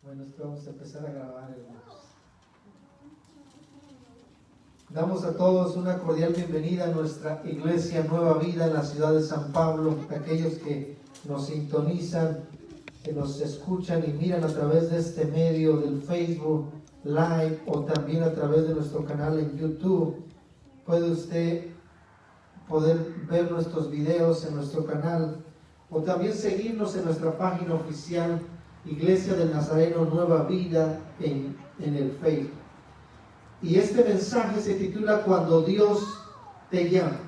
Bueno, es que vamos a empezar a grabar, hermanos. Damos a todos una cordial bienvenida a nuestra iglesia Nueva Vida en la ciudad de San Pablo. Aquellos que nos sintonizan, que nos escuchan y miran a través de este medio del Facebook Live o también a través de nuestro canal en YouTube. Puede usted poder ver nuestros videos en nuestro canal o también seguirnos en nuestra página oficial Iglesia del Nazareno Nueva Vida en el Facebook. Y este mensaje se titula Cuando Dios te llama.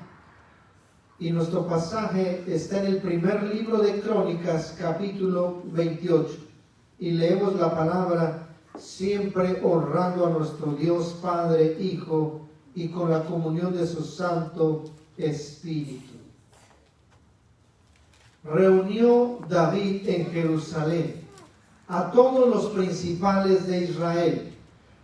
Y nuestro pasaje está en el primer libro de Crónicas, capítulo 28. Y leemos la palabra, siempre honrando a nuestro Dios Padre, Hijo, y con la comunión de su Santo Espíritu. Reunió David en Jerusalén a todos los principales de Israel,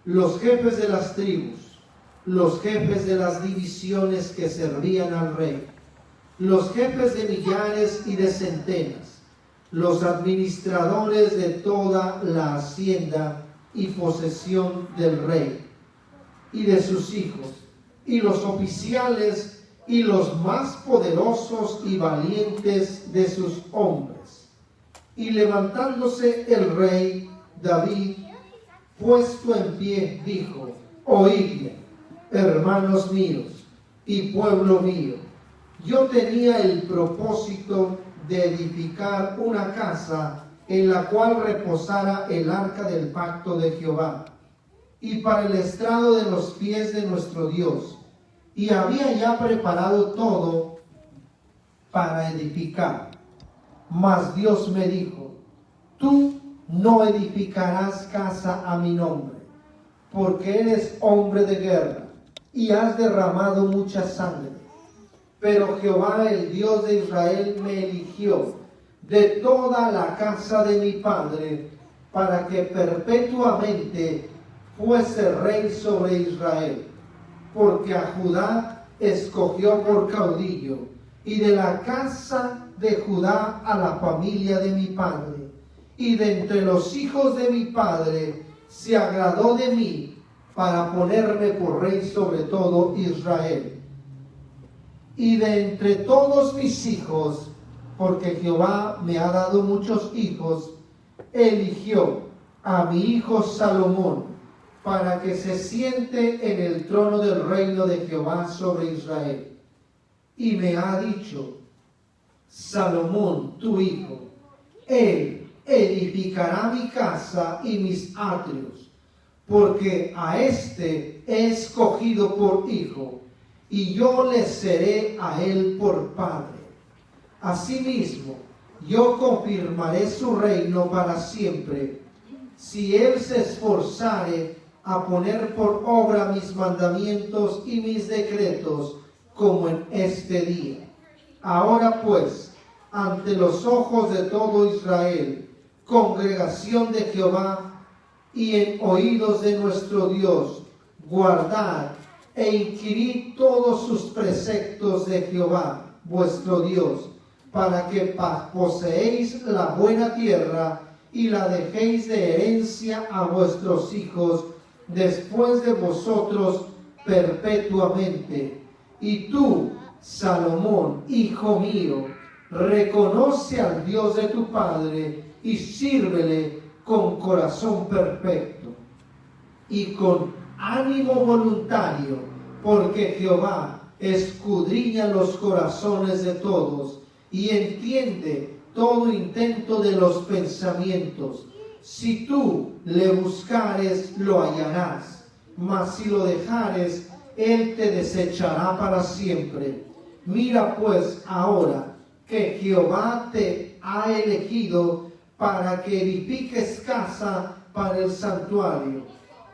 los jefes de las tribus, los jefes de las divisiones que servían al rey, los jefes de millares y de centenas, los administradores de toda la hacienda y posesión del rey y de sus hijos, y los oficiales y los más poderosos y valientes de sus hombres. Y levantándose el rey David, puesto en pie, dijo: oídme, hermanos míos y pueblo mío, yo tenía el propósito de edificar una casa en la cual reposara el arca del pacto de Jehová, y para el estrado de los pies de nuestro Dios, y había ya preparado todo para edificar. Mas Dios me dijo: tú no edificarás casa a mi nombre, porque eres hombre de guerra y has derramado mucha sangre. Pero Jehová, el Dios de Israel, me eligió de toda la casa de mi padre para que perpetuamente fuese rey sobre Israel, porque a Judá escogió por caudillo, y de la casa de Judá a la familia de mi padre, y de entre los hijos de mi padre se agradó de mí para ponerme por rey sobre todo Israel. Y de entre todos mis hijos, porque Jehová me ha dado muchos hijos, eligió a mi hijo Salomón para que se siente en el trono del reino de Jehová sobre Israel. Y me ha dicho: Salomón, tu hijo, él edificará mi casa y mis atrios, porque a éste he escogido por hijo, y yo le seré a él por padre. Asimismo, yo confirmaré su reino para siempre, si él se esforzare a poner por obra mis mandamientos y mis decretos, como en este día. Ahora pues, ante los ojos de todo Israel, congregación de Jehová, y en oídos de nuestro Dios, guardad e inquirid todos sus preceptos de Jehová, vuestro Dios, para que poseéis la buena tierra y la dejéis de herencia a vuestros hijos después de vosotros perpetuamente. Y tú, Salomón, hijo mío, reconoce al Dios de tu padre y sírvele con corazón perfecto y con ánimo voluntario, porque Jehová escudriña los corazones de todos y entiende todo intento de los pensamientos. Si tú le buscares, lo hallarás, mas si lo dejares, él te desechará para siempre. Mira pues ahora que Jehová te ha elegido para que edifiques casa para el santuario.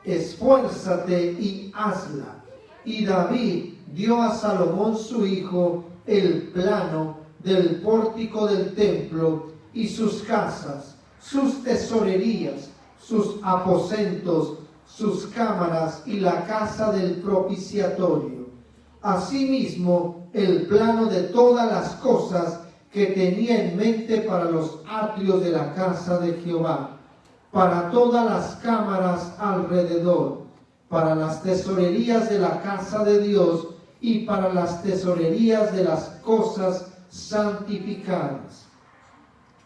Esfuérzate y hazla. Y David dio a Salomón su hijo el plano del pórtico del templo y sus casas, sus tesorerías, sus aposentos, sus cámaras y la casa del propiciatorio. Asimismo, el plano de todas las cosas que tenía en mente para los atrios de la casa de Jehová, para todas las cámaras alrededor, para las tesorerías de la casa de Dios y para las tesorerías de las cosas santificadas.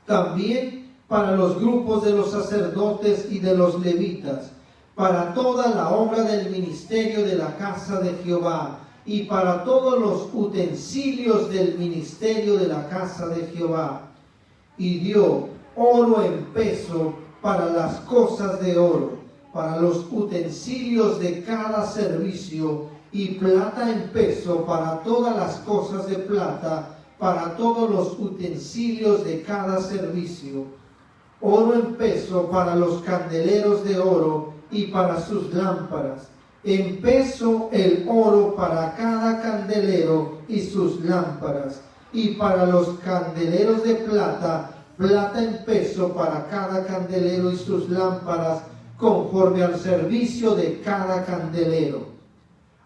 También para los grupos de los sacerdotes y de los levitas, para toda la obra del ministerio de la casa de Jehová, y para todos los utensilios del ministerio de la casa de Jehová. Y dio oro en peso para las cosas de oro, para los utensilios de cada servicio, y plata en peso para todas las cosas de plata, para todos los utensilios de cada servicio. Oro en peso para los candeleros de oro y para sus lámparas. En peso el oro para cada candelero y sus lámparas. Y para los candeleros de plata, plata en peso para cada candelero y sus lámparas, conforme al servicio de cada candelero.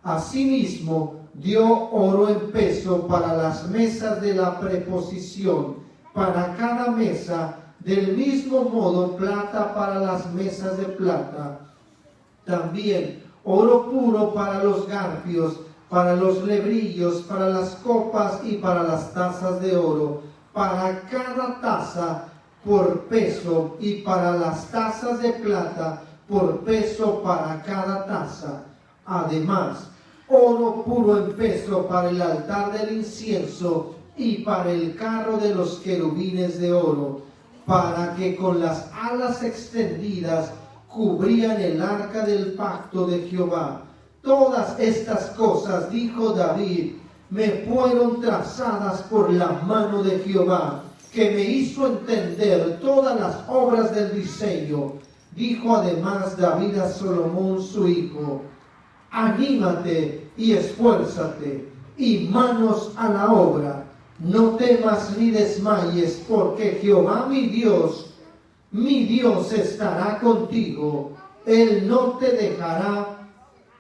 Asimismo, dio oro en peso para las mesas de la preposición, para cada mesa, del mismo modo plata para las mesas de plata. También oro puro para los garfios, para los lebrillos, para las copas y para las tazas de oro, para cada taza por peso, y para las tazas de plata por peso para cada taza. Además, oro puro en peso para el altar del incienso y para el carro de los querubines de oro, para que con las alas extendidas cubrían el arca del pacto de Jehová. Todas estas cosas, dijo David, me fueron trazadas por la mano de Jehová, que me hizo entender todas las obras del diseño. Dijo además David a Salomón su hijo: anímate y esfuérzate, y manos a la obra. No temas ni desmayes, porque Jehová mi Dios estará contigo. Él no te dejará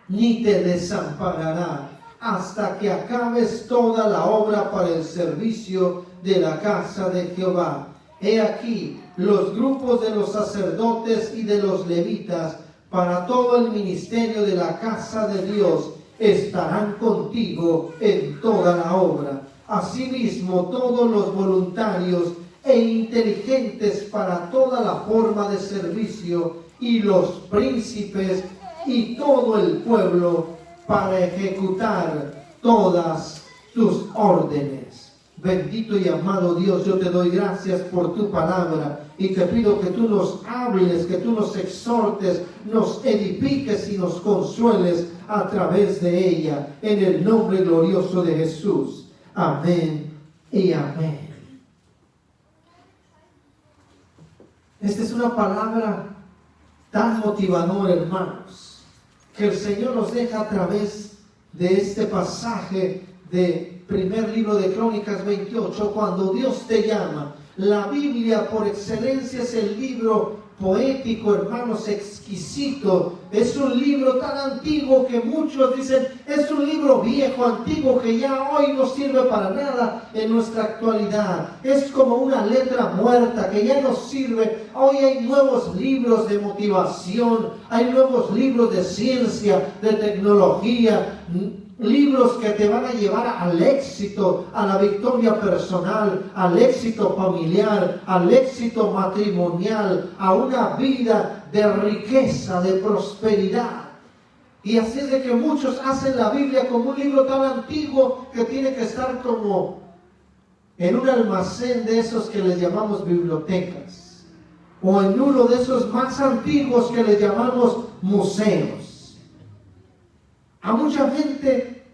ni te desamparará, hasta que acabes toda la obra para el servicio de la casa de Jehová. He aquí, los grupos de los sacerdotes y de los levitas, para todo el ministerio de la casa de Dios, estarán contigo en toda la obra. Asimismo, todos los voluntarios e inteligentes para toda la forma de servicio, y los príncipes y todo el pueblo, para ejecutar todas tus órdenes. Bendito y amado Dios, yo te doy gracias por tu palabra y te pido que tú nos hables, que tú nos exhortes, nos edifiques y nos consueles a través de ella, en el nombre glorioso de Jesús. Amén y amén. Esta es una palabra tan motivadora, hermanos, que el Señor nos deja a través de este pasaje de primer libro de Crónicas 28, cuando Dios te llama. La Biblia por excelencia es el libro poético, hermanos, exquisito. Es un libro tan antiguo que muchos dicen es un libro viejo, antiguo, que ya hoy no sirve para nada en nuestra actualidad. Es como una letra muerta que ya no sirve. Hoy hay nuevos libros de motivación, hay nuevos libros de ciencia, de tecnología, libros que te van a llevar al éxito, a la victoria personal, al éxito familiar, al éxito matrimonial, a una vida de riqueza, de prosperidad. Y así es de que muchos hacen la Biblia como un libro tan antiguo que tiene que estar como en un almacén de esos que les llamamos bibliotecas, o en uno de esos más antiguos que les llamamos museos. A mucha gente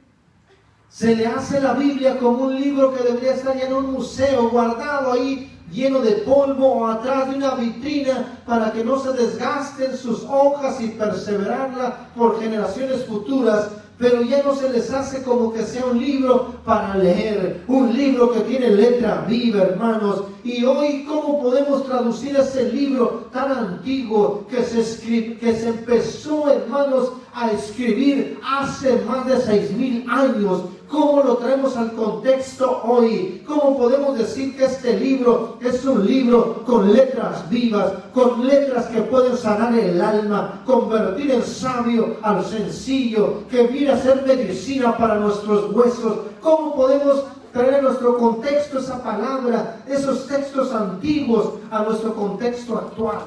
se le hace la Biblia como un libro que debería estar ya en un museo, guardado ahí, lleno de polvo, o atrás de una vitrina, para que no se desgasten sus hojas y perseverarla por generaciones futuras. Pero ya no se les hace como que sea un libro para leer, un libro que tiene letra viva, hermanos. Y hoy, ¿cómo podemos traducir ese libro tan antiguo que se empezó, hermanos, a escribir hace más de 6,000 años? ¿Cómo lo traemos al contexto hoy? ¿Cómo podemos decir que este libro es un libro con letras vivas, con letras que pueden sanar el alma, convertir en sabio al sencillo, que viene a ser medicina para nuestros huesos. ¿Cómo podemos traer en nuestro contexto esa palabra, esos textos antiguos, a nuestro contexto actual?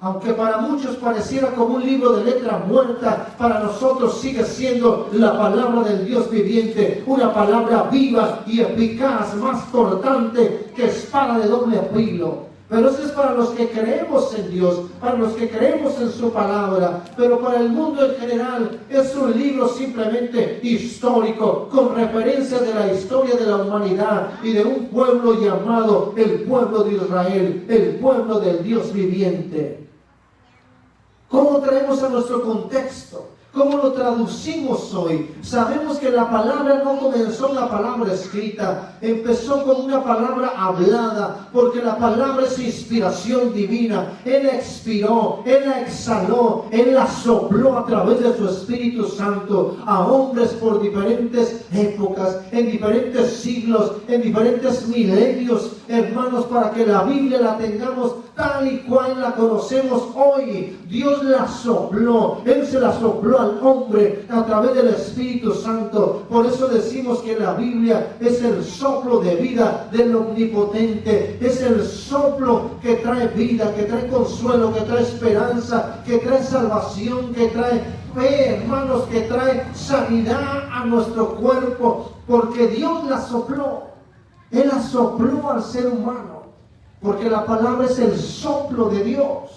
Aunque para muchos pareciera como un libro de letra muerta, para nosotros sigue siendo la palabra del Dios viviente, una palabra viva y eficaz, más cortante que espada de doble filo. Pero eso es para los que creemos en Dios, para los que creemos en su palabra. Pero para el mundo en general es un libro simplemente histórico, con referencias de la historia de la humanidad y de un pueblo llamado el pueblo de Israel, el pueblo del Dios viviente. ¿Cómo traemos a nuestro contexto? ¿Cómo lo traducimos hoy? Sabemos que la palabra no comenzó una palabra escrita, empezó con una palabra hablada, porque la palabra es inspiración divina. Él la expiró, Él la exhaló, Él la sopló a través de su Espíritu Santo a hombres por diferentes épocas, en diferentes siglos, en diferentes milenios, hermanos, para que la Biblia la tengamos tal y cual la conocemos hoy. Dios la sopló, Él se la sopló al hombre a través del Espíritu Santo. Por eso decimos que la Biblia es el soplo de vida del Omnipotente, es el soplo que trae vida, que trae consuelo, que trae esperanza, que trae salvación, que trae fe, hermanos, que trae sanidad a nuestro cuerpo, porque Dios la sopló. Él la sopló al ser humano, porque la palabra es el soplo de Dios.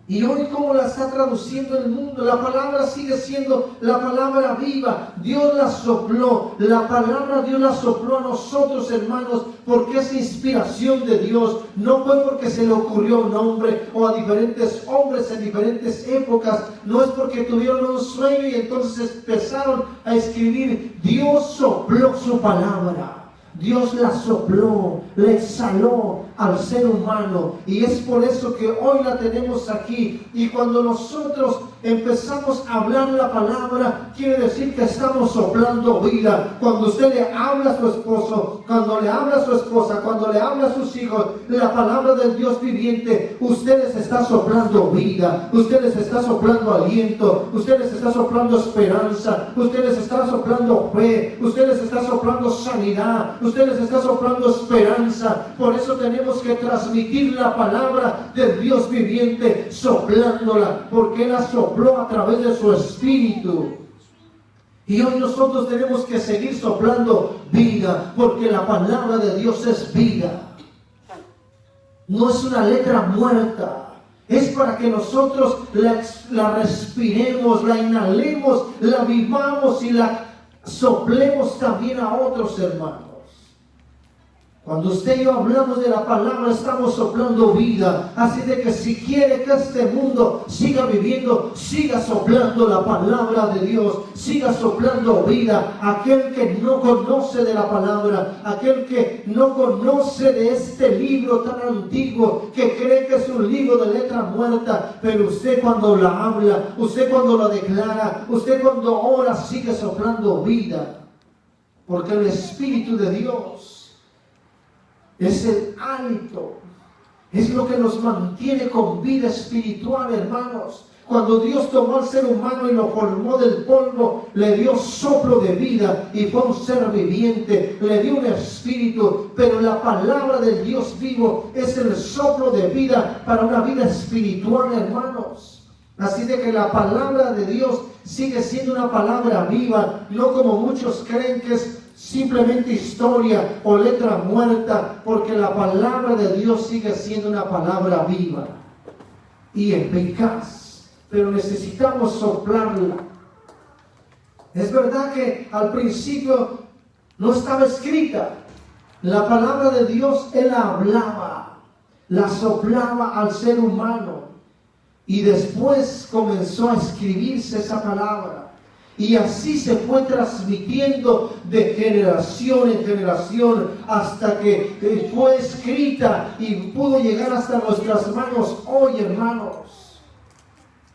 Y hoy, ¿cómo la está traduciendo el mundo? La palabra sigue siendo la palabra viva. Dios la sopló. La palabra Dios la sopló a nosotros, hermanos, porque es inspiración de Dios. No fue porque se le ocurrió a un hombre o a diferentes hombres en diferentes épocas. No es porque tuvieron un sueño y entonces empezaron a escribir. Dios sopló su palabra. Dios la sopló, la exhaló al ser humano, y es por eso que hoy la tenemos aquí. Y cuando nosotros empezamos a hablar la palabra, quiere decir que estamos soplando vida. Cuando usted le habla a su esposo, cuando le habla a su esposa, cuando le habla a sus hijos, la palabra del Dios viviente, usted les está soplando vida, usted les está soplando aliento, usted les está soplando esperanza, usted les está soplando fe, usted les está soplando sanidad, usted les está soplando esperanza. Por eso tenemos que transmitir la palabra del Dios viviente, soplándola, porque Él la sopló a través de su Espíritu. Y hoy nosotros tenemos que seguir soplando vida, porque la palabra de Dios es vida. No es una letra muerta. Es para que nosotros la respiremos, la inhalemos, la vivamos y la soplemos también a otros hermanos. Cuando usted y yo hablamos de la palabra, estamos soplando vida. Así de que si quiere que este mundo siga viviendo, siga soplando la palabra de Dios, siga soplando vida. Aquel que no conoce de la palabra, aquel que no conoce de este libro tan antiguo, que cree que es un libro de letra muerta, pero usted cuando la habla, usted cuando la declara, usted cuando ora, sigue soplando vida. Porque el Espíritu de Dios es el hálito, es lo que nos mantiene con vida espiritual, hermanos. Cuando Dios tomó al ser humano y lo formó del polvo, le dio soplo de vida y fue un ser viviente, le dio un espíritu. Pero la palabra del Dios vivo es el soplo de vida para una vida espiritual, hermanos. Así de que la palabra de Dios sigue siendo una palabra viva, no como muchos creen que es simplemente historia o letra muerta, porque la palabra de Dios sigue siendo una palabra viva y eficaz, pero necesitamos soplarla. Es verdad que al principio no estaba escrita. La palabra de Dios, Él la hablaba, la soplaba al ser humano, y después comenzó a escribirse esa palabra. Y así se fue transmitiendo de generación en generación hasta que fue escrita y pudo llegar hasta nuestras manos hoy, hermanos.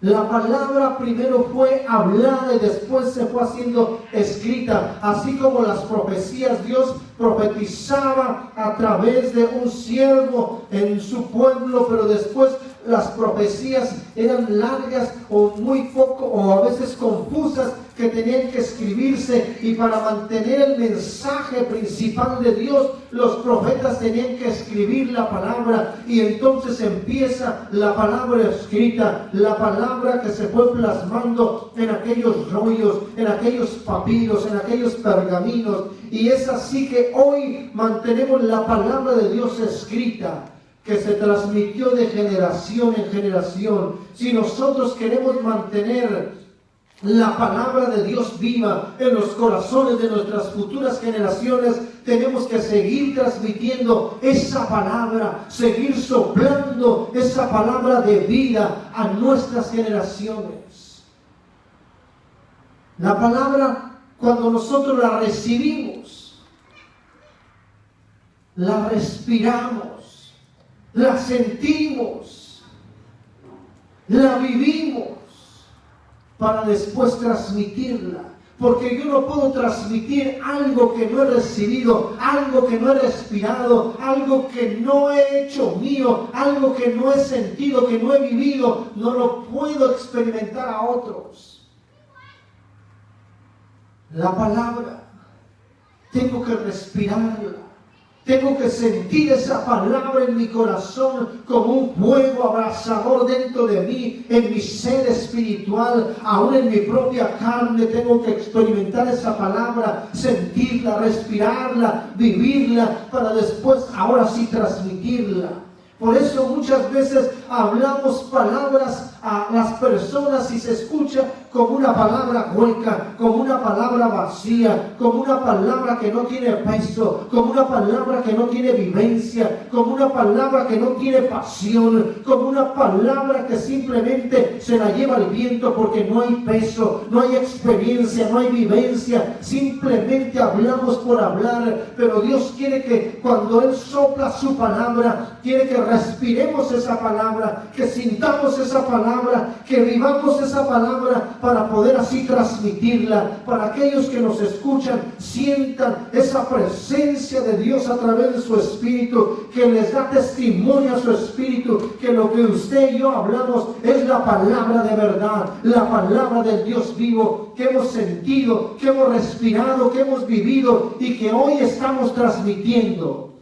La palabra primero fue hablada y después se fue haciendo escrita. Así como las profecías, Dios profetizaba a través de un siervo en su pueblo, pero después las profecías eran largas o muy poco o a veces confusas, que tenían que escribirse, y para mantener el mensaje principal de Dios, los profetas tenían que escribir la palabra, y entonces empieza la palabra escrita, la palabra que se fue plasmando en aquellos rollos, en aquellos papiros, en aquellos pergaminos. Y es así que hoy mantenemos la palabra de Dios escrita, que se transmitió de generación en generación. Si nosotros queremos mantener la palabra de Dios viva en los corazones de nuestras futuras generaciones, tenemos que seguir transmitiendo esa palabra, seguir soplando esa palabra de vida a nuestras generaciones. La palabra, cuando nosotros la recibimos, la respiramos, la sentimos, la vivimos, para después transmitirla. Porque yo no puedo transmitir algo que no he recibido, algo que no he respirado, algo que no he hecho mío, algo que no he sentido, que no he vivido. No lo puedo experimentar a otros. La palabra, tengo que respirarla. Tengo que sentir esa palabra en mi corazón como un fuego abrasador dentro de mí, en mi ser espiritual, aún en mi propia carne. Tengo que experimentar esa palabra, sentirla, respirarla, vivirla, para después, ahora sí, transmitirla. Por eso muchas veces hablamos palabras a las personas y se escucha como una palabra hueca, como una palabra vacía, como una palabra que no tiene peso, como una palabra que no tiene vivencia, como una palabra que no tiene pasión, como una palabra que simplemente se la lleva el viento porque no hay peso, no hay experiencia, no hay vivencia. Simplemente hablamos por hablar, pero Dios quiere que cuando Él sopla su palabra, quiere que respiremos esa palabra, que sintamos esa palabra, que vivamos esa palabra, para poder así transmitirla, para aquellos que nos escuchan sientan esa presencia de Dios a través de su Espíritu, que les da testimonio a su Espíritu, que lo que usted y yo hablamos es la palabra de verdad, la palabra del Dios vivo, que hemos sentido, que hemos respirado, que hemos vivido, y que hoy estamos transmitiendo,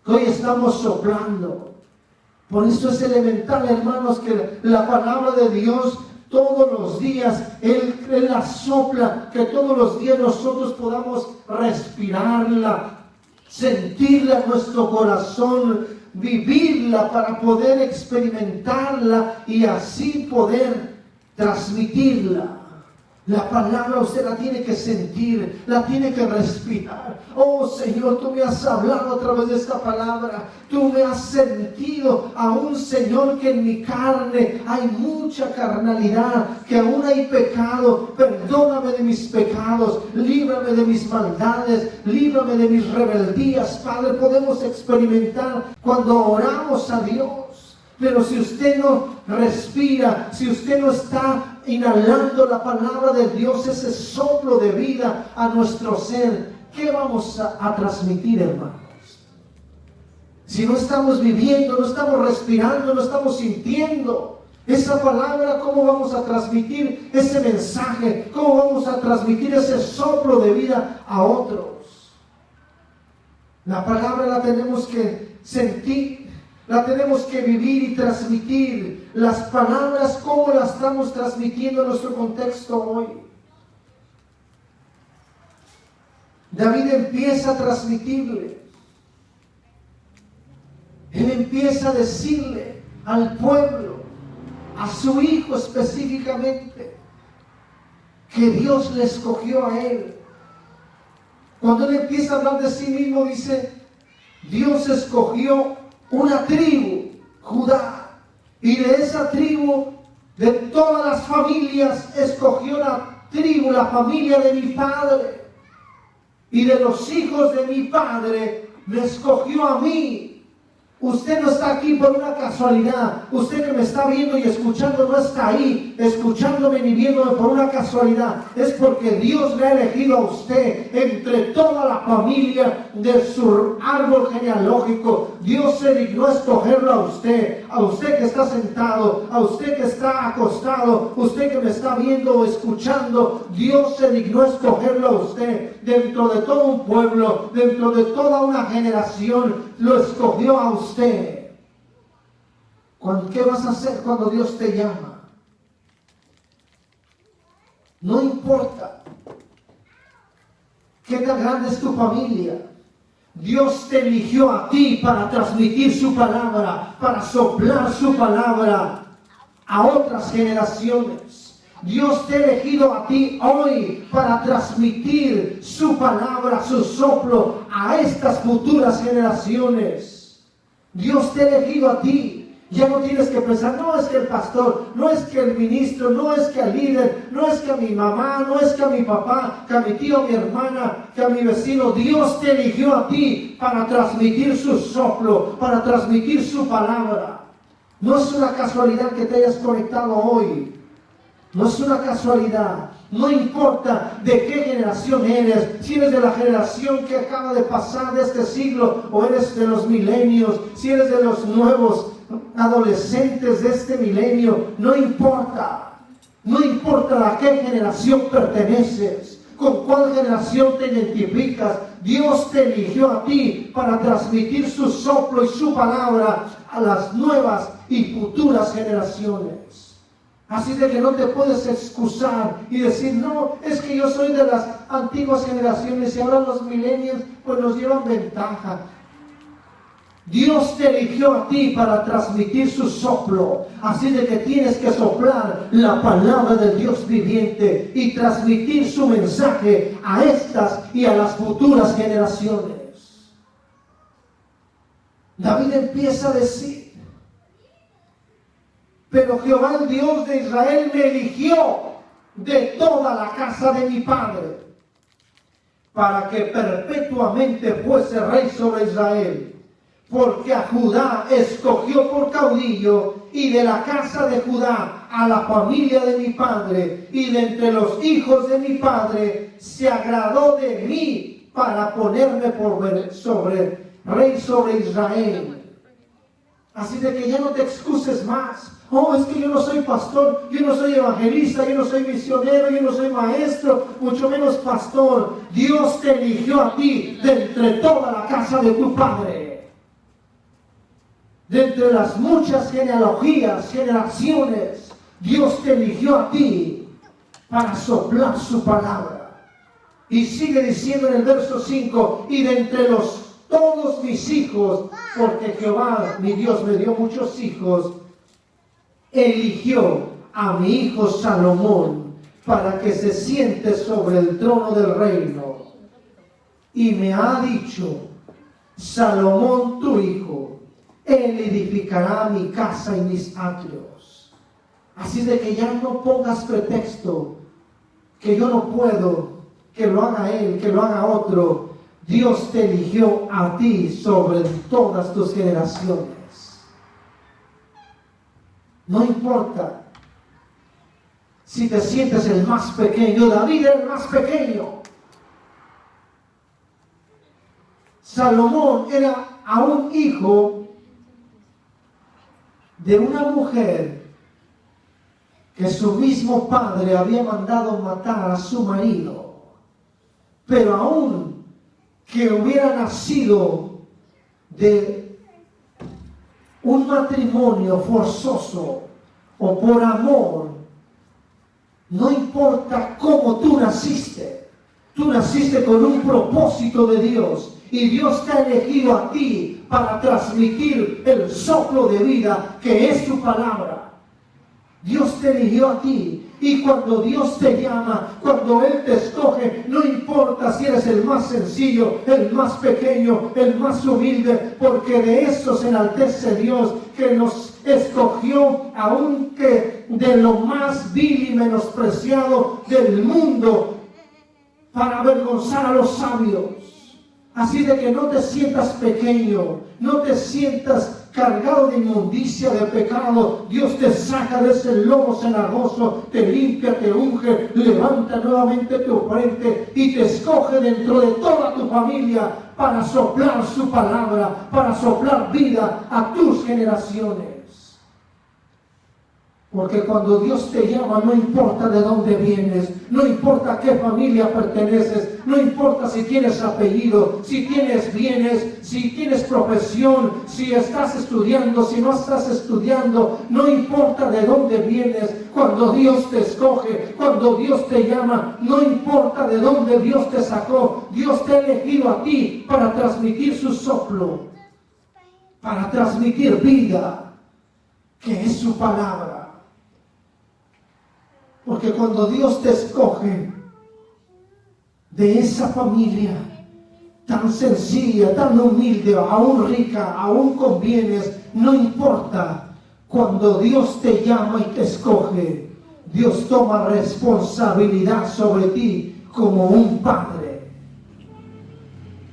que hoy estamos soplando. Por eso es elemental, hermanos, que la palabra de Dios todos los días Él la sopla, que todos los días nosotros podamos respirarla, sentirla en nuestro corazón, vivirla para poder experimentarla y así poder transmitirla. La palabra usted la tiene que sentir, la tiene que respirar. Oh Señor, tú me has hablado a través de esta palabra. Tú me has sentido aún, Señor, que en mi carne hay mucha carnalidad, que aún hay pecado. Perdóname de mis pecados, líbrame de mis maldades, líbrame de mis rebeldías. Padre, podemos experimentar cuando oramos a Dios. Pero si usted no respira, si usted no está inhalando la palabra de Dios, ese soplo de vida a nuestro ser, ¿qué vamos a transmitir, hermanos? Si no estamos viviendo, no estamos respirando, no estamos sintiendo esa palabra, ¿cómo vamos a transmitir ese mensaje? ¿Cómo vamos a transmitir ese soplo de vida a otros? La palabra la tenemos que sentir, la tenemos que vivir y transmitir. Las palabras, ¿cómo las estamos transmitiendo en nuestro contexto hoy? David empieza a transmitirle. Él empieza a decirle al pueblo, a su hijo específicamente, que Dios le escogió a él. Cuando él empieza a hablar de sí mismo, dice, Dios escogió una tribu, Judá, y de esa tribu, de todas las familias, escogió la tribu, la familia de mi padre, y de los hijos de mi padre me escogió a mí, Usted no está aquí por una casualidad. Usted que me está viendo y escuchando no está ahí, escuchándome ni viéndome por una casualidad. Es porque Dios le ha elegido a usted entre toda la familia de su árbol genealógico. Dios se dignó a escogerlo a usted que está sentado, a usted que está acostado, usted que me está viendo o escuchando. Dios se dignó a escogerlo a usted dentro de todo un pueblo, dentro de toda una generación. Lo escogió a usted. ¿Qué vas a hacer cuando Dios te llama? No importa qué tan grande es tu familia. Dios te eligió a ti para transmitir su palabra, para soplar su palabra a otras generaciones. Dios te ha elegido a ti hoy para transmitir su palabra, su soplo a estas futuras generaciones. Dios te ha elegido a ti. Ya no tienes que pensar, no es que el pastor, no es que el ministro, no es que el líder, no es que a mi mamá, no es que a mi papá, que a mi tío, a mi hermana, que a mi vecino. Dios te eligió a ti para transmitir su soplo, para transmitir su palabra. No es una casualidad que te hayas conectado hoy. No es una casualidad. No importa de qué generación eres, si eres de la generación que acaba de pasar de este siglo o eres de los milenios, si eres de los nuevos adolescentes de este milenio, no importa. No importa a qué generación perteneces, con cuál generación te identificas. Dios te eligió a ti para transmitir su soplo y su palabra a las nuevas y futuras generaciones. Así de que no te puedes excusar y decir, no, es que yo soy de las antiguas generaciones y ahora los millennials pues nos llevan ventaja. Dios te eligió a ti para transmitir su soplo. Así de que tienes que soplar la palabra del Dios viviente y transmitir su mensaje a estas y a las futuras generaciones. David empieza a decir, pero Jehová, el Dios de Israel, me eligió de toda la casa de mi padre para que perpetuamente fuese rey sobre Israel. Porque a Judá escogió por caudillo, y de la casa de Judá a la familia de mi padre, y de entre los hijos de mi padre se agradó de mí para ponerme por rey sobre Israel. Así de que ya no te excuses más. Oh, es que yo no soy pastor, yo no soy evangelista, yo no soy misionero, yo no soy maestro, mucho menos pastor. Dios te eligió a ti de entre toda la casa de tu padre. De entre las muchas genealogías, generaciones, Dios te eligió a ti para soplar su palabra. Y sigue diciendo en el verso 5, y de entre todos mis hijos, porque Jehová, mi Dios, me dio muchos hijos, eligió a mi hijo Salomón para que se siente sobre el trono del reino. Y me ha dicho, Salomón tu hijo, él edificará mi casa y mis atrios. Así de que ya no pongas pretexto que yo no puedo, que lo haga él, que lo haga otro. Dios te eligió a ti sobre todas tus generaciones. No importa si te sientes el más pequeño. David era el más pequeño. Salomón era aún hijo de una mujer que su mismo padre había mandado matar a su marido. Pero aún que hubiera nacido de un matrimonio forzoso o por amor, no importa cómo tú naciste con un propósito de Dios, y Dios te ha elegido a ti para transmitir el soplo de vida que es su palabra. Dios te eligió a ti. Y cuando Dios te llama, cuando Él te escoge, no importa si eres el más sencillo, el más pequeño, el más humilde, porque de eso se enaltece Dios, que nos escogió aunque de lo más vil y menospreciado del mundo, para avergonzar a los sabios. Así de que no te sientas pequeño, no te sientas cargado de inmundicia, de pecado. Dios te saca de ese lobo cenagoso, te limpia, te unge, levanta nuevamente tu frente y te escoge dentro de toda tu familia para soplar su palabra, para soplar vida a tus generaciones. Porque cuando Dios te llama, no importa de dónde vienes, no importa a qué familia perteneces, no importa si tienes apellido, si tienes bienes, si tienes profesión, si estás estudiando, si no estás estudiando, no importa de dónde vienes. Cuando Dios te escoge, cuando Dios te llama, no importa de dónde Dios te sacó, Dios te ha elegido a ti para transmitir su soplo, para transmitir vida, que es su palabra. Porque cuando Dios te escoge de esa familia tan sencilla, tan humilde, aún rica, aún con bienes, no importa. Cuando Dios te llama y te escoge, Dios toma responsabilidad sobre ti como un padre.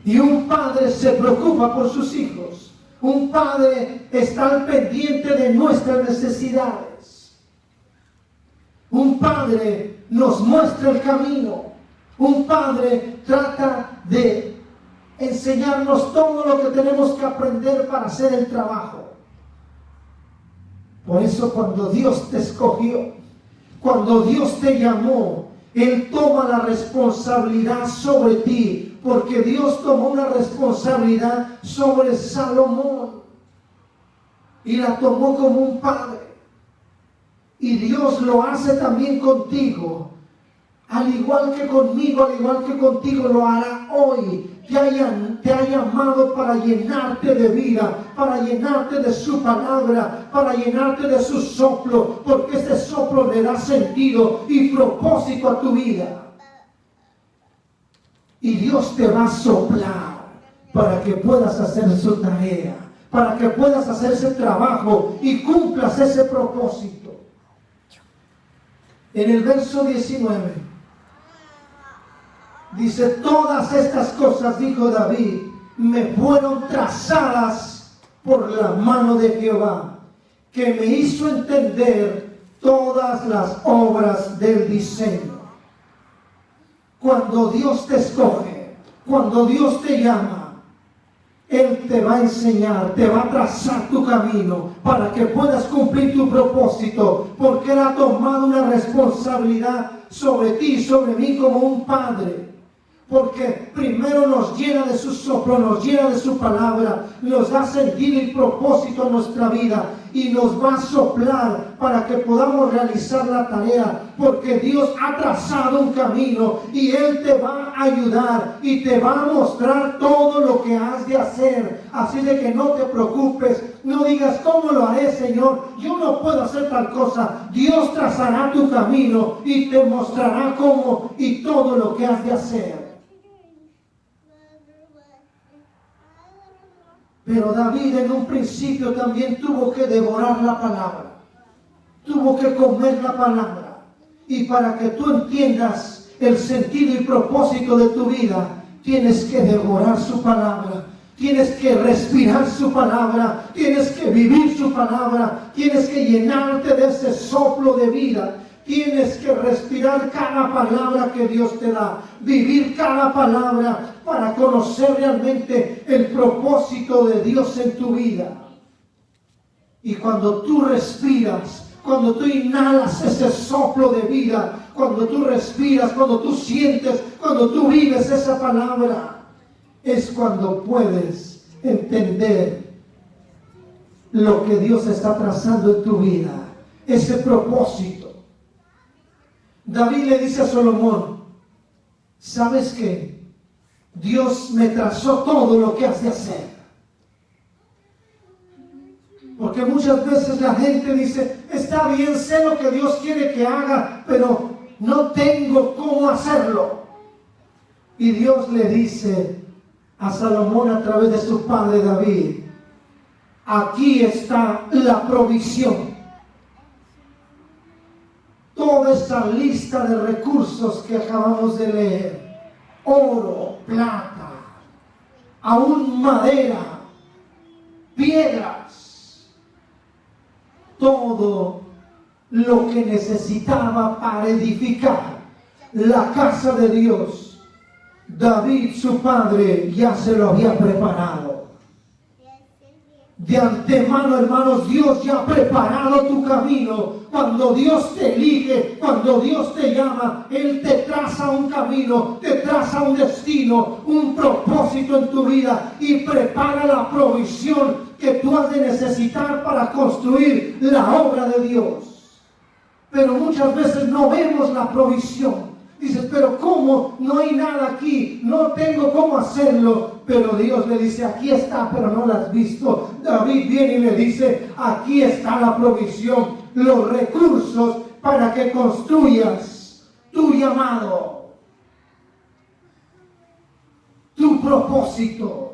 Y un padre se preocupa por sus hijos. Un padre está al pendiente de nuestras necesidades. Un padre nos muestra el camino. Un padre trata de enseñarnos todo lo que tenemos que aprender para hacer el trabajo. Por eso cuando Dios te escogió, cuando Dios te llamó, Él toma la responsabilidad sobre ti, porque Dios tomó una responsabilidad sobre Salomón y la tomó como un padre. Y Dios lo hace también contigo, al igual que conmigo, al igual que contigo lo hará hoy. Te ha llamado para llenarte de vida, para llenarte de su palabra, para llenarte de su soplo, porque ese soplo le da sentido y propósito a tu vida. Y Dios te va a soplar para que puedas hacer su tarea, para que puedas hacer ese trabajo y cumplas ese propósito. En el verso 19 dice: todas estas cosas, dijo David, me fueron trazadas por la mano de Jehová, que me hizo entender todas las obras del diseño. Cuando Dios te escoge, cuando Dios te llama, Él te va a enseñar, te va a trazar tu camino para que puedas cumplir tu propósito, porque Él ha tomado una responsabilidad sobre ti, sobre mí como un padre. Porque primero nos llena de su soplo, nos llena de su palabra, nos da sentido y propósito a nuestra vida y nos va a soplar para que podamos realizar la tarea, porque Dios ha trazado un camino y Él te va a ayudar y te va a mostrar todo lo que has de hacer. Así de que no te preocupes, no digas: ¿cómo lo haré, Señor? Yo no puedo hacer tal cosa. Dios trazará tu camino y te mostrará cómo y todo lo que has de hacer. Pero David en un principio también tuvo que devorar la palabra, tuvo que comer la palabra. Y para que tú entiendas el sentido y propósito de tu vida, tienes que devorar su palabra, tienes que respirar su palabra, tienes que vivir su palabra, tienes que llenarte de ese soplo de vida. Tienes que respirar cada palabra que Dios te da, vivir cada palabra para conocer realmente el propósito de Dios en tu vida. Y cuando tú respiras, cuando tú inhalas ese soplo de vida, cuando tú respiras, cuando tú sientes, cuando tú vives esa palabra, es cuando puedes entender lo que Dios está trazando en tu vida, ese propósito. David le dice a Salomón: ¿sabes qué? Dios me trazó todo lo que has de hacer. Porque muchas veces la gente dice: está bien, sé lo que Dios quiere que haga, pero no tengo cómo hacerlo. Y Dios le dice a Salomón a través de su padre David: aquí está la provisión. Toda esa lista de recursos que acabamos de leer: oro, plata, aún madera, piedras, todo lo que necesitaba para edificar la casa de Dios, David, su padre, ya se lo había preparado. De antemano, hermanos, Dios ya ha preparado tu camino. Cuando Dios te elige, cuando Dios te llama, Él te traza un camino, te traza un destino, un propósito en tu vida y prepara la provisión que tú has de necesitar para construir la obra de Dios. Pero muchas veces no vemos la provisión. Dices, pero ¿cómo? No hay nada aquí, no tengo cómo hacerlo. Pero Dios le dice, aquí está, pero no la has visto. David viene y le dice, aquí está la provisión, los recursos para que construyas tu llamado, tu propósito.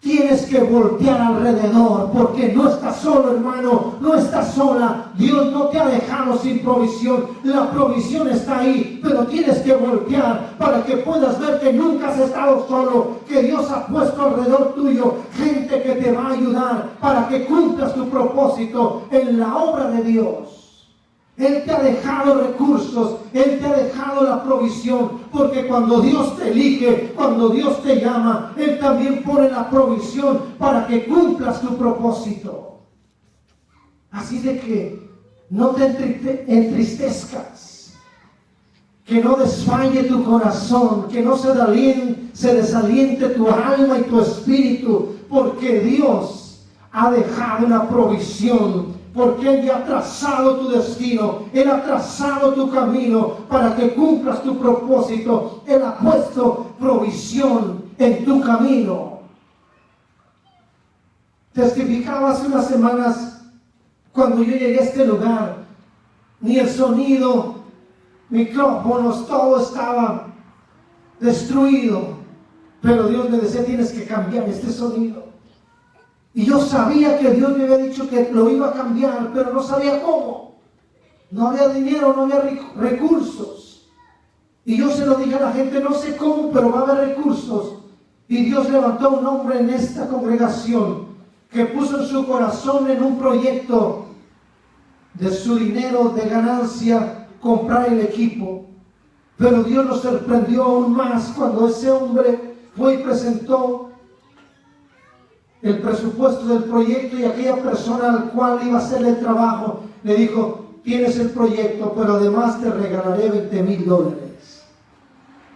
Tienes que voltear alrededor, porque no estás solo, hermano, no estás sola. Dios no te ha dejado sin provisión. La provisión está ahí, pero tienes que voltear para que puedas ver que nunca has estado solo, que Dios ha puesto alrededor tuyo gente que te va a ayudar para que cumplas tu propósito en la obra de Dios. Él te ha dejado recursos, Él te ha dejado la provisión, porque cuando Dios te elige, cuando Dios te llama, Él también pone la provisión para que cumplas tu propósito. Así de que no te entristezcas, que no desfalle tu corazón, que no se desaliente tu alma y tu espíritu, porque Dios ha dejado una provisión. Porque Él ya ha trazado tu destino, Él ha trazado tu camino para que cumplas tu propósito. Él ha puesto provisión en tu camino. Testificaba hace unas semanas cuando yo llegué a este lugar, ni el sonido, micrófonos, todo estaba destruido. Pero Dios me decía, tienes que cambiar este sonido. Y yo sabía que Dios me había dicho que lo iba a cambiar, pero no sabía cómo. No había dinero, no había recursos. Y yo se lo dije a la gente, no sé cómo, pero va a haber recursos. Y Dios levantó un hombre en esta congregación que puso en su corazón en un proyecto de su dinero de ganancia comprar el equipo. Pero Dios nos sorprendió aún más cuando ese hombre fue y presentó el presupuesto del proyecto, y aquella persona al cual iba a hacer el trabajo le dijo, tienes el proyecto, pero además te regalaré $20,000.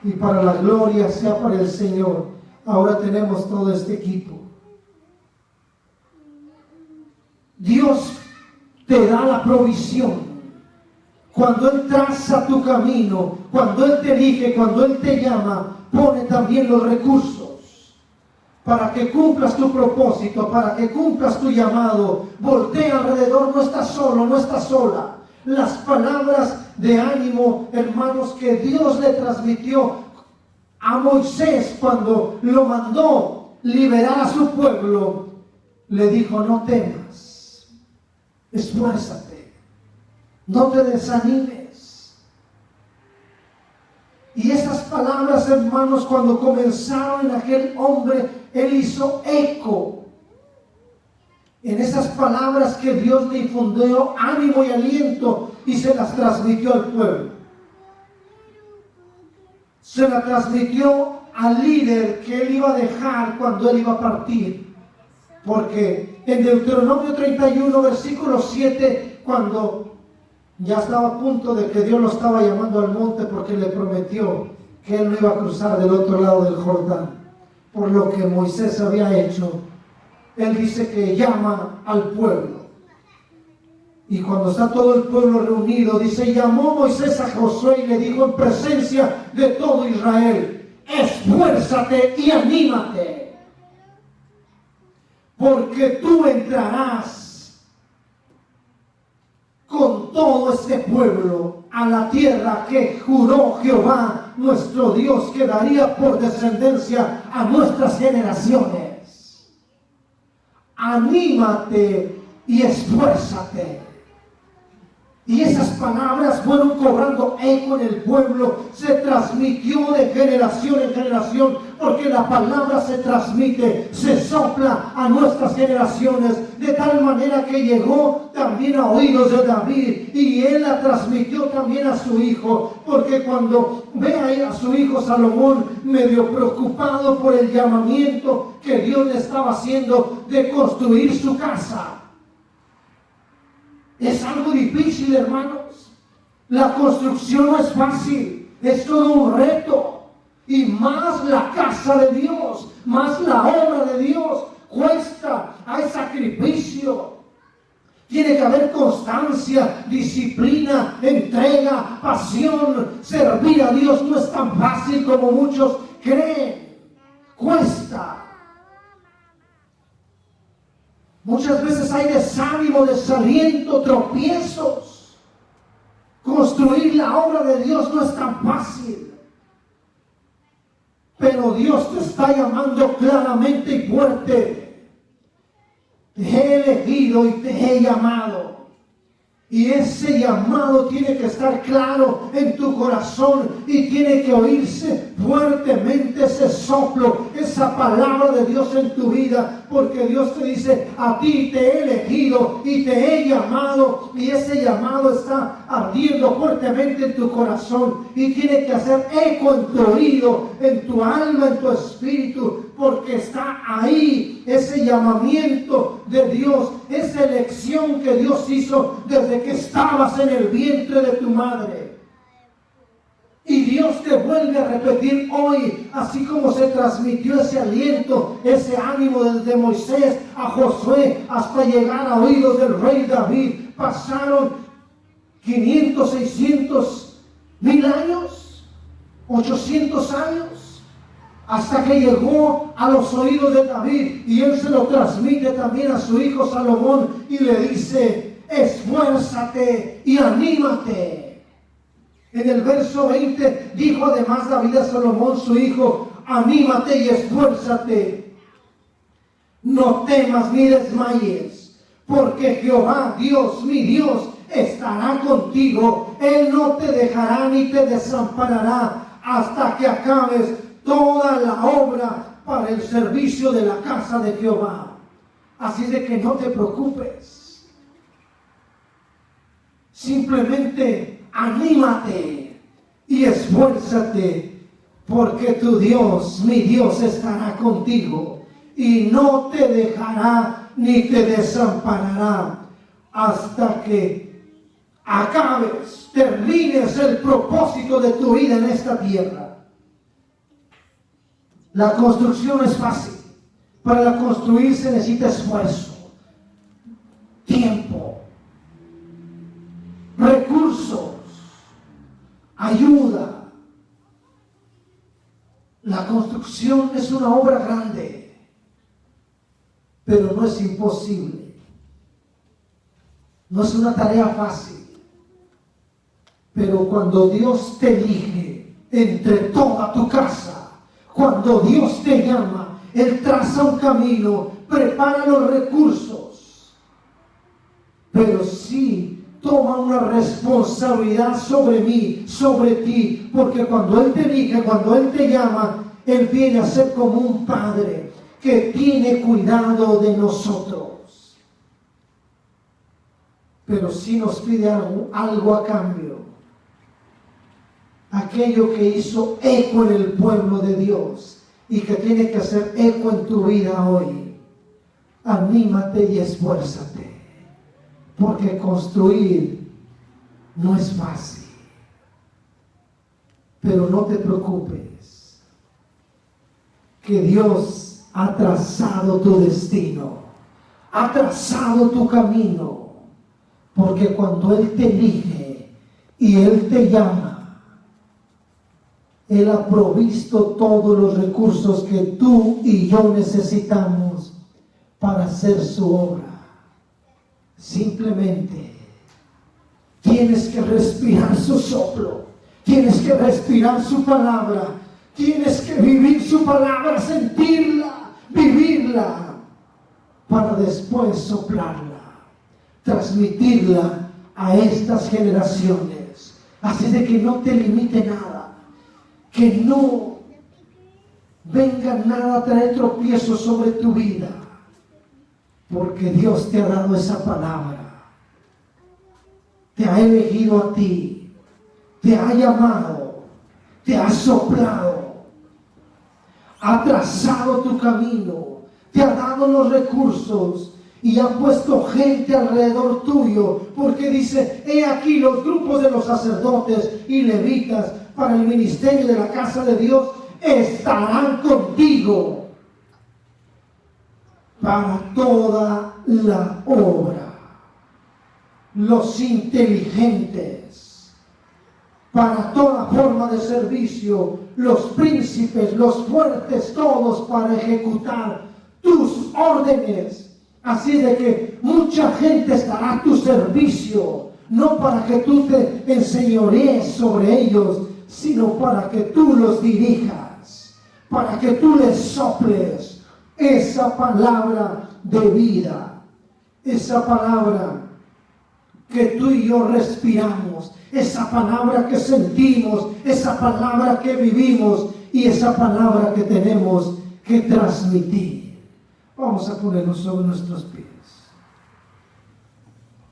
Y para la gloria sea para el Señor, ahora tenemos todo este equipo. Dios te da la provisión. Cuando Él traza tu camino, cuando Él te elige, cuando Él te llama, pone también los recursos para que cumplas tu propósito, para que cumplas tu llamado. Voltea alrededor, no estás solo, no estás sola. Las palabras de ánimo, hermanos, que Dios le transmitió a Moisés cuando lo mandó liberar a su pueblo, le dijo, no temas, esfuérzate, no te desanimes. Y esas palabras, hermanos, cuando comenzaron en aquel hombre, él hizo eco en esas palabras que Dios le infundió ánimo y aliento y se las transmitió al pueblo. Se la transmitió al líder que él iba a dejar cuando él iba a partir. Porque en Deuteronomio 31, versículo 7, cuando ya estaba a punto de que Dios lo estaba llamando al monte porque le prometió que él no iba a cruzar del otro lado del Jordán, por lo que Moisés había hecho, él dice que llama al pueblo. Y cuando está todo el pueblo reunido, dice, llamó Moisés a Josué y le dijo en presencia de todo Israel, esfuérzate y anímate, porque tú entrarás con todo este pueblo a la tierra que juró Jehová nuestro Dios que daría por descendencia a nuestras generaciones. Anímate y esfuérzate. Y esas palabras fueron cobrando eco en el pueblo, se transmitió de generación en generación, porque la palabra se transmite, se sopla a nuestras generaciones, de tal manera que llegó también a oídos de David, y él la transmitió también a su hijo, porque cuando ve ahí a su hijo Salomón medio preocupado por el llamamiento que Dios le estaba haciendo de construir su casa. Es algo difícil, hermanos. La construcción no es fácil, es todo un reto. Y más la casa de Dios, más la obra de Dios, cuesta, hay sacrificio. Tiene que haber constancia, disciplina, entrega, pasión. Servir a Dios no es tan fácil como muchos creen. Cuesta. Muchas veces hay desánimo, desaliento, tropiezos. Construir la obra de Dios no es tan fácil. Pero Dios te está llamando claramente y fuerte. Te he elegido y te he llamado. Y ese llamado tiene que estar claro en tu corazón y tiene que oírse fuertemente ese soplo, esa palabra de Dios en tu vida, porque Dios te dice: a ti te he elegido y te he llamado, y ese llamado está ardiendo fuertemente en tu corazón y tiene que hacer eco en tu oído, en tu alma, en tu espíritu, porque está ahí ese llamamiento de Dios, esa elección que Dios hizo desde que estabas en el vientre de tu madre. Y Dios te vuelve a repetir hoy, así como se transmitió ese aliento, ese ánimo desde Moisés a Josué hasta llegar a oídos del rey David. Pasaron 500, 600, 1000 años, 800 años, hasta que llegó a los oídos de David, y él se lo transmite también a su hijo Salomón y le dice: esfuérzate y anímate. En el verso 20 dijo además David a Salomón su hijo: anímate y esfuérzate, no temas ni desmayes, porque Jehová Dios, mi Dios, estará contigo. Él no te dejará ni te desamparará hasta que acabes toda la obra para el servicio de la casa de Jehová. Así de que no te preocupes. Simplemente anímate y esfuérzate, porque tu Dios, mi Dios, estará contigo y no te dejará ni te desamparará hasta que acabes, termines el propósito de tu vida en esta tierra. La construcción es fácil. Para la construir se necesita esfuerzo, tiempo, recursos, ayuda. La construcción es una obra grande, pero no es imposible. No es una tarea fácil. Pero cuando Dios te elige entre toda tu casa, cuando Dios te llama, Él traza un camino, prepara los recursos, pero sí toma una responsabilidad sobre mí, sobre ti, porque cuando Él te elige, cuando Él te llama, Él viene a ser como un padre que tiene cuidado de nosotros. Pero sí nos pide algo a cambio. Aquello que hizo eco en el pueblo de Dios y que tiene que hacer eco en tu vida hoy. Anímate y esfuérzate, porque construir no es fácil. Pero no te preocupes, que Dios ha trazado tu destino, ha trazado tu camino, porque cuando Él te elige y Él te llama, Él ha provisto todos los recursos que tú y yo necesitamos para hacer su obra. Simplemente tienes que respirar su soplo, tienes que respirar su palabra, tienes que vivir su palabra, sentirla, vivirla, para después soplarla, transmitirla a estas generaciones. Así de que no te limite nada, que no venga nada a traer tropiezos sobre tu vida, porque Dios te ha dado esa palabra, te ha elegido a ti, te ha llamado, te ha soplado, ha trazado tu camino, te ha dado los recursos y ha puesto gente alrededor tuyo, porque dice: he aquí los grupos de los sacerdotes y levitas para el ministerio de la casa de Dios estarán contigo para toda la obra. Los inteligentes para toda forma de servicio, los príncipes, los fuertes, todos para ejecutar tus órdenes. Así de que mucha gente estará a tu servicio, no para que tú te enseñorees sobre ellos, sino para que tú los dirijas, para que tú les soples esa palabra de vida, esa palabra que tú y yo respiramos, esa palabra que sentimos, esa palabra que vivimos y esa palabra que tenemos que transmitir. Vamos a ponernos sobre nuestros pies.